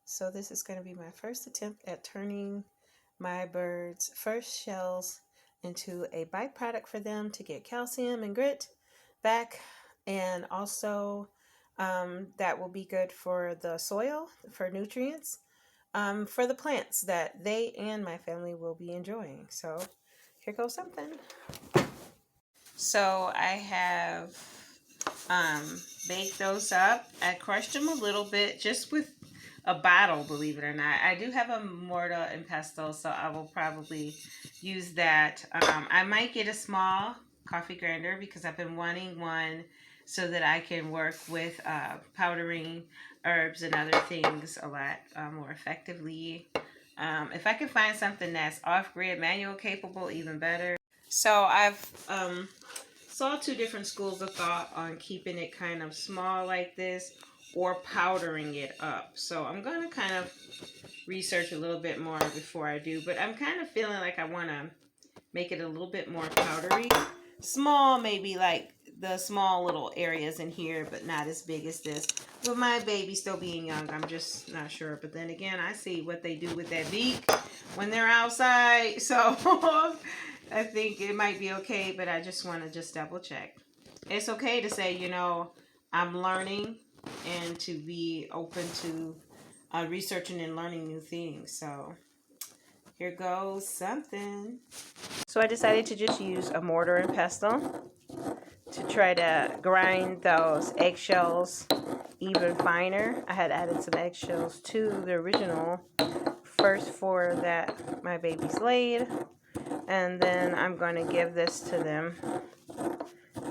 So this is going to be my first attempt at turning my birds' first shells into a byproduct for them to get calcium and grit back, and also that will be good for the soil, for nutrients, for the plants that they and my family will be enjoying. So here goes something. So I have baked those up. I crushed them a little bit just with a bottle, believe it or not. I do have a mortar and pestle, so I will probably use that. I might get a small coffee grinder because I've been wanting one so that I can work with powdering herbs and other things a lot more effectively. If I can find something that's off-grid, manual capable, even better. So I've saw two different schools of thought on keeping it kind of small like this or powdering it up. So I'm going to kind of research a little bit more before I do, but I'm kind of feeling like I want to make it a little bit more powdery. Small, maybe like the small little areas in here, but not as big as this. With my baby still being young, I'm just not sure. But then again, I see what they do with that beak when they're outside. So I think it might be okay, but I just want to just double check. It's okay to say, you know, I'm learning and to be open to researching and learning new things. So here goes something. So I decided to just use a mortar and pestle to try to grind those eggshells even finer. I had added some eggshells to the original first four that my babies laid, and then I'm going to give this to them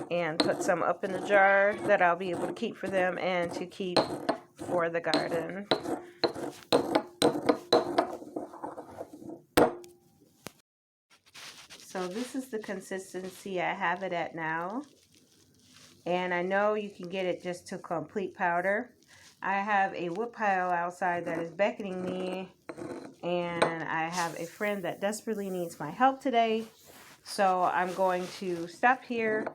and put some up in the jar that I'll be able to keep for them and to keep for the garden. So this is the consistency I have it at now. And I know you can get it just to complete powder. I have a wood pile outside that is beckoning me, and I have a friend that desperately needs my help today. So I'm going to stop here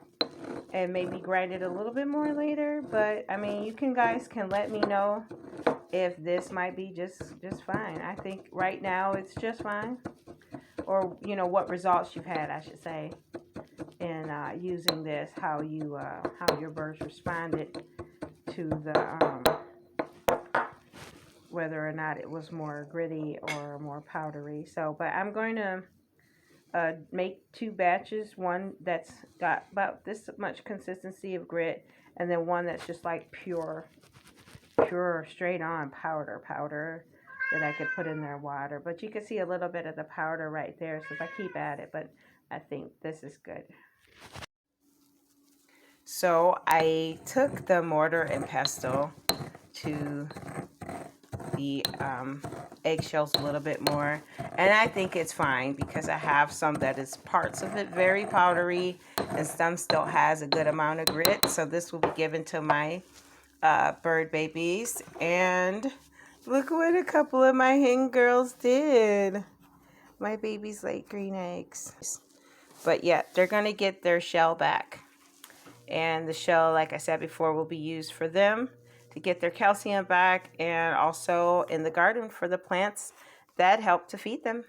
and maybe grind it a little bit more later. But I mean, you guys can let me know if this might be just fine. I think right now it's just fine. Or, you know, what results you've had, I should say, in using this, how your birds responded to the whether or not it was more gritty or more powdery. So, but I'm going to make two batches, one that's got about this much consistency of grit, and then one that's just like pure straight on powder that I could put in their water. But you can see a little bit of the powder right there, so if I keep at it, but I think this is good. So I took the mortar and pestle to the eggshells a little bit more, and I think it's fine because I have some that is parts of it very powdery and some still has a good amount of grit. So this will be given to my bird babies. And look what a couple of my hen girls did. My babies laid green eggs. But yeah, they're going to get their shell back. And the shell, like I said before, will be used for them to get their calcium back, and also in the garden for the plants that help to feed them.